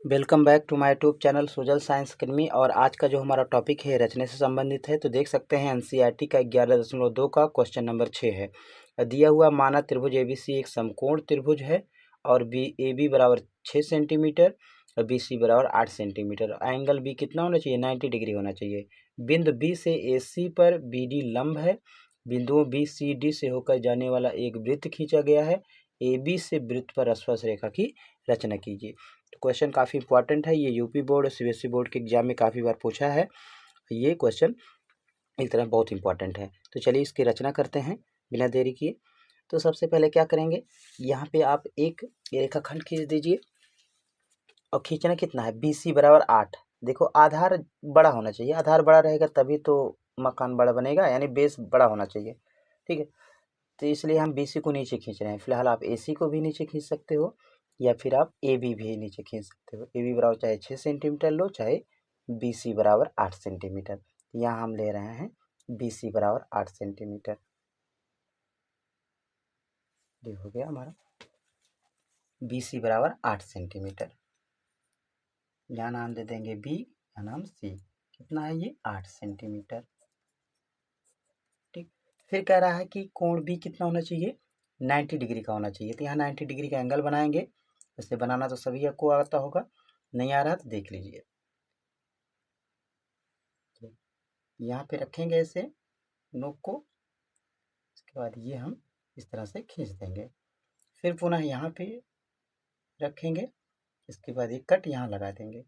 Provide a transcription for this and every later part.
Welcome back to my YouTube channel social science academy. और आज का जो हमारा टॉपिक है रचने से संबंधित है। तो देख सकते हैं एनसीईआरटी का 11.2 का क्वेश्चन नंबर 6 है। दिया हुआ माना त्रिभुज एबीसी एक समकोण त्रिभुज है और बी ए बी बराबर 6 सेंटीमीटर और बी सी बराबर 8 सेंटीमीटर। एंगल बी कितना होना चाहिए? 90 डिग्री होना चाहिए। बिंदु बी से ए सी पर बी डी लंब है। बिंदुओं बी सी डी से होकर जाने वाला एक वृत्त खींचा गया है। ए बी से वृत्त पर स्पर्श रेखा की रचना कीजिए। तो क्वेश्चन काफ़ी इंपॉर्टेंट है। ये यूपी बोर्ड और सीबीएसई बोर्ड के एग्जाम में काफ़ी बार पूछा है। ये क्वेश्चन एक तरह बहुत इंपॉर्टेंट है। तो चलिए इसकी रचना करते हैं बिना देरी किए। तो सबसे पहले क्या करेंगे, यहाँ पे आप एक रेखाखंड खींच दीजिए और खींचना कितना है? बी सी बराबर 8। देखो आधार बड़ा होना चाहिए, आधार बड़ा रहेगा तभी तो मकान बड़ा बनेगा, यानी बेस बड़ा होना चाहिए। ठीक है, तो इसलिए हम बी सी को नीचे खींच रहे हैं। फिलहाल आप ए सी को भी नीचे खींच सकते हो या फिर आप ए बी भी नीचे खींच सकते हो। ए बी बराबर चाहे 6 सेंटीमीटर लो, चाहे बी सी बराबर 8 सेंटीमीटर। यहाँ हम ले रहे हैं बी सी बराबर 8 सेंटीमीटर। ये हो गया हमारा बी सी बराबर 8 सेंटीमीटर। यहाँ नाम दे देंगे बी, यहाँ नाम सी। कितना है ये? 8 सेंटीमीटर। ठीक, फिर कह रहा है कि कोण बी कितना होना चाहिए? 90 डिग्री का होना चाहिए। तो यहाँ 90 डिग्री का एंगल बनाएंगे। इसे बनाना तो सभी आपको आता होगा, नहीं आ रहा तो देख लीजिए। यहाँ पे रखेंगे ऐसे नोक को, इसके बाद ये हम इस तरह से खींच देंगे। फिर पुनः यहाँ पे रखेंगे, इसके बाद एक कट यहाँ लगा देंगे।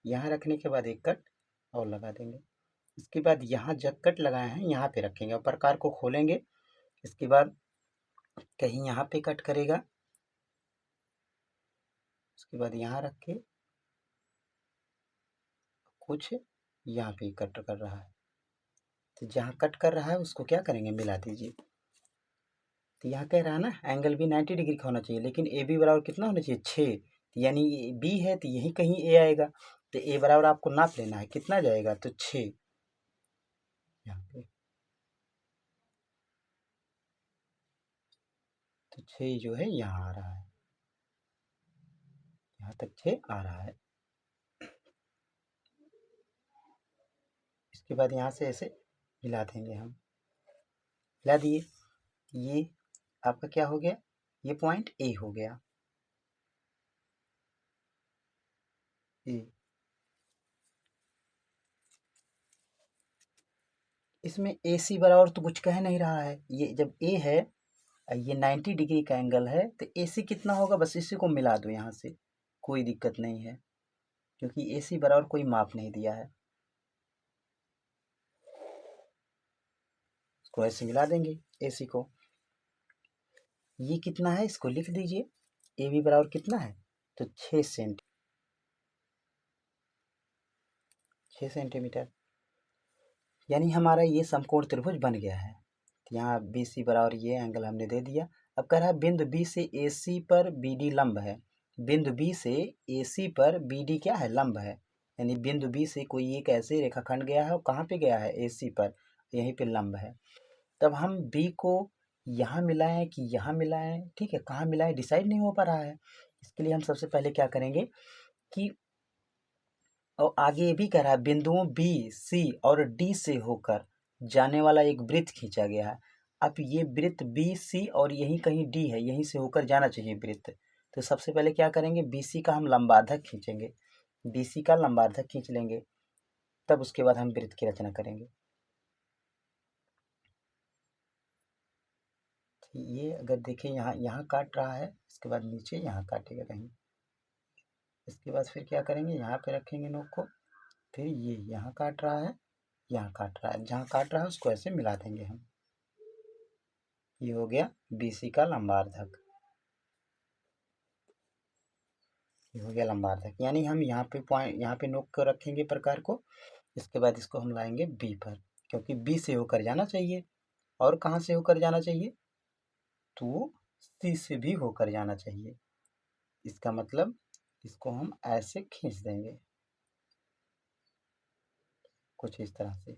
यहाँ रखने के बाद एक कट और लगा देंगे। इसके बाद यहाँ जब कट लगाए हैं यहाँ पे रखेंगे और प्रकार को खोलेंगे। इसके बाद कहीं यहाँ पे कट करेगा, उसके बाद यहाँ रख के कुछ यहाँ पे कट कर रहा है। तो जहाँ कट कर रहा है उसको क्या करेंगे? मिला दीजिए। तो यहाँ कह रहा है ना एंगल भी 90 डिग्री का होना चाहिए, लेकिन ए बी बराबर कितना होना चाहिए? 6। यानी बी है तो यहीं कहीं ए आएगा। तो ए बराबर आपको नाप लेना है कितना जाएगा, तो 6। यहाँ पे तो 6 जो है यहाँ आ रहा है, यहाँ तक 6 आ रहा है। इसके बाद यहाँ से ऐसे मिला देंगे हम। मिला दिए, ये आपका क्या हो गया? ये पॉइंट ए हो गया। ए, इसमें ए सी बराबर तो कुछ कह नहीं रहा है। ये जब ए है, ये 90 डिग्री का एंगल है, तो ए सी कितना होगा? बस इसी को मिला दो यहाँ से, कोई दिक्कत नहीं है, क्योंकि ए सी बराबर कोई माप नहीं दिया है। इसको ऐसे मिला देंगे ए सी को। ये कितना है इसको लिख दीजिए। ए बी बराबर कितना है? तो 6 सेंटीमीटर। यानी हमारा ये समकोण त्रिभुज बन गया है। तो यहाँ बी सी बराबर ये एंगल हमने दे दिया। अब कह रहा है बिंदु बी से ए सी पर बी डी लंब है। बिंदु बी से ए सी पर बी डी क्या है? लंब है। यानी बिंदु बी से कोई एक ऐसे रेखाखंड गया है और कहाँ पे गया है? ए सी पर, यहीं पे लंब है। तब हम बी को यहाँ मिलाएं कि यहाँ मिलाएं, ठीक है, कहाँ मिलाएं डिसाइड नहीं हो पा रहा है। इसके लिए हम सबसे पहले क्या करेंगे कि, और आगे ये भी कह रहा है बिंदुओं बी सी और डी से होकर जाने वाला एक वृत्त खींचा गया है। अब ये वृत्त बी सी और यहीं कहीं डी है, यहीं से होकर जाना चाहिए वृत्त। तो सबसे पहले क्या करेंगे, बी सी का हम लंबार्धक खींचेंगे। बी सी का लंबार्धक खींच लेंगे, तब उसके बाद हम वृत्त की रचना करेंगे। ये अगर देखें यहाँ यहाँ काट रहा है, इसके बाद नीचे यहाँ काटेगा कहीं। इसके बाद फिर क्या करेंगे, यहाँ पे रखेंगे नोक को। फिर ये यहाँ काट रहा है, यहाँ काट रहा है, जहाँ काट रहा है उसको ऐसे मिला देंगे हम। ये हो गया BC का लंबार्धक। ये हो गया लंबार्धक, यानी हम यहाँ पे पॉइंट, यहाँ पे नोक को रखेंगे प्रकार को। इसके बाद इसको हम लाएंगे B पर, क्योंकि B से होकर जाना चाहिए। और कहाँ से होकर जाना चाहिए? तो C से भी होकर जाना चाहिए। इसका मतलब इसको हम ऐसे खींच देंगे कुछ इस तरह से।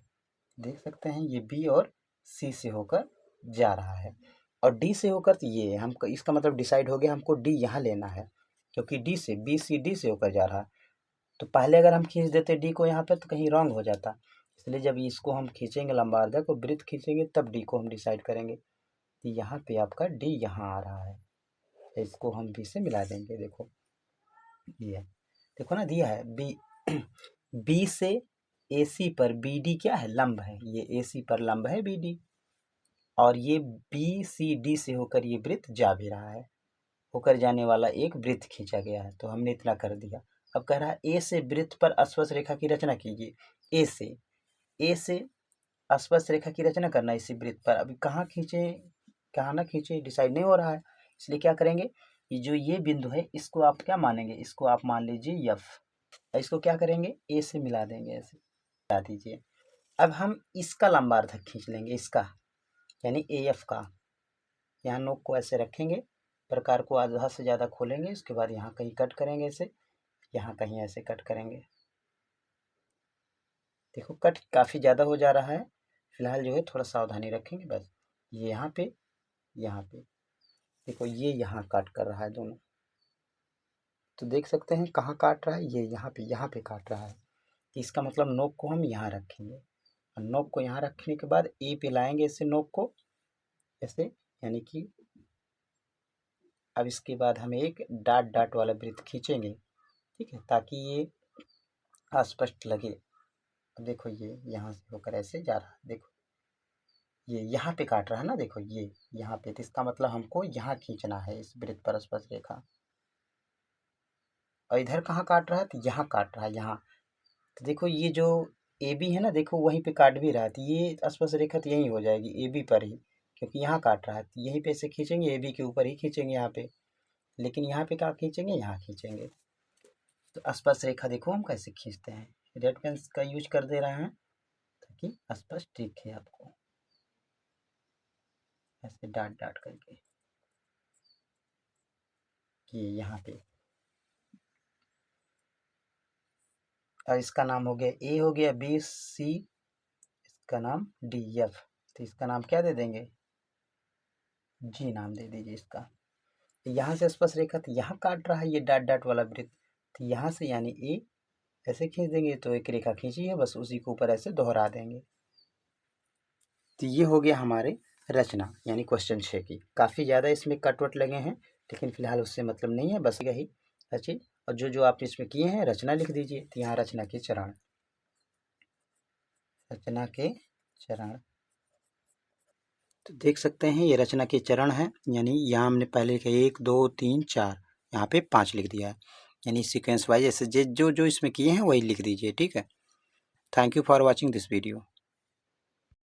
देख सकते हैं ये B और C से होकर जा रहा है। और D से होकर तो ये हम, इसका मतलब डिसाइड हो गया हमको D यहाँ लेना है। क्योंकि डी से बी सी डी से होकर जा रहा है। तो पहले अगर हम खींच देते डी को यहाँ पे तो कहीं रॉन्ग हो जाता, इसलिए जब इसको हम खींचेंगे लंबार्धक को वृत्त खींचेंगे तब डी को हम डिसाइड करेंगे। तो यहाँ पे आपका डी यहाँ आ रहा है, इसको हम बी से मिला देंगे। देखो ये देखो ना दिया है बी बी से ए सी पर बी डी क्या है, लंब है, ये ए सी पर लंब है बी डी, और ये बी सी डी से होकर ये वृत्त जा भी रहा है, होकर जाने वाला एक वृत्त खींचा गया है। तो हमने इतना कर दिया। अब कह रहा है ए से वृत्त पर अस्पर्श रेखा की रचना कीजिए। ए से अस्पर्श रेखा की रचना करना इसी वृत्त पर। अभी कहाँ खींचे कहाँ ना खींचे डिसाइड नहीं हो रहा है, इसलिए क्या करेंगे, ये जो ये बिंदु है इसको आप क्या मानेंगे, इसको आप मान लीजिए एफ। इसको क्या करेंगे, ए से मिला देंगे, ऐसे मिला दीजिए। अब हम इसका लंबार्धक खींच लेंगे, इसका यानी ए एफ का। यहाँ नोक को ऐसे रखेंगे, प्रकार को आधा से ज़्यादा खोलेंगे, इसके बाद यहाँ कहीं कट करेंगे ऐसे, यहाँ कहीं ऐसे कट करेंगे। देखो कट काफ़ी ज़्यादा हो जा रहा है, फिलहाल जो है थोड़ा सावधानी रखेंगे बस। ये यहाँ पे देखो ये यहाँ काट कर रहा है दोनों, तो देख सकते हैं कहाँ काट रहा है, ये यहाँ पे काट रहा है। तो इसका मतलब नोक को हम यहाँ रखेंगे, और नोक को यहाँ रखने के बाद ए पे लाएंगे ऐसे नोक को ऐसे, यानी कि अब इसके बाद हम एक डॉट डॉट वाला वृत्त खींचेंगे, ठीक है, ताकि ये अस्पष्ट लगे। अब देखो ये यहाँ से होकर ऐसे जा रहा है, देखो ये यहाँ पे काट रहा है ना, देखो ये यहाँ पे, तो इसका मतलब हमको यहाँ खींचना है इस वृत्त पर स्पर्श रेखा। और इधर कहाँ काट रहा है, तो यहाँ काट रहा है, यहाँ। तो देखो ये जो ए बी है ना, देखो वहीं पे काट भी रहा है, तो ये स्पर्श रेखा तो यहीं हो जाएगी ए बी पर ही, क्योंकि यहाँ काट रहा है, तो यहीं पे से खींचेंगे, ए बी के ऊपर ही खींचेंगे यहाँ पे। लेकिन यहाँ पे क्या खींचेंगे, यहाँ खींचेंगे। तो स्पर्श रेखा देखो हम कैसे खींचते हैं, रेड पेन का यूज कर दे रहे हैं ताकि स्पष्ट दिखे आपको, ऐसे डॉट डॉट करके कि यहाँ पे। और इसका नाम हो गया ए, हो गया बी सी, इसका नाम डी एफ। तो इसका नाम क्या दे देंगे, जी नाम दे दीजिए इसका। तो यहाँ से स्पर्श रेखा, तो यहाँ काट रहा है ये डॉट डॉट वाला वृत्त, तो यहाँ से यानी ए ऐसे खींच देंगे, तो एक रेखा खींची है बस, उसी के ऊपर ऐसे दोहरा देंगे। तो ये हो गया हमारे रचना यानी क्वेश्चन 6 की। काफ़ी ज़्यादा इसमें कटवट लगे हैं, लेकिन फिलहाल उससे मतलब नहीं है, बस यही रचिए। और जो जो आपने इसमें किए हैं रचना लिख दीजिए। तो यहाँ रचना के चरण, रचना के चरण, तो देख सकते हैं ये रचना के चरण हैं, यानी यहाँ हमने पहले लिखा 1 2 3 4, यहाँ पे 5 लिख दिया है, यानी सीक्वेंस वाइज ऐसे जो जो इसमें किए हैं वही लिख दीजिए, ठीक है। Thank you for watching this video.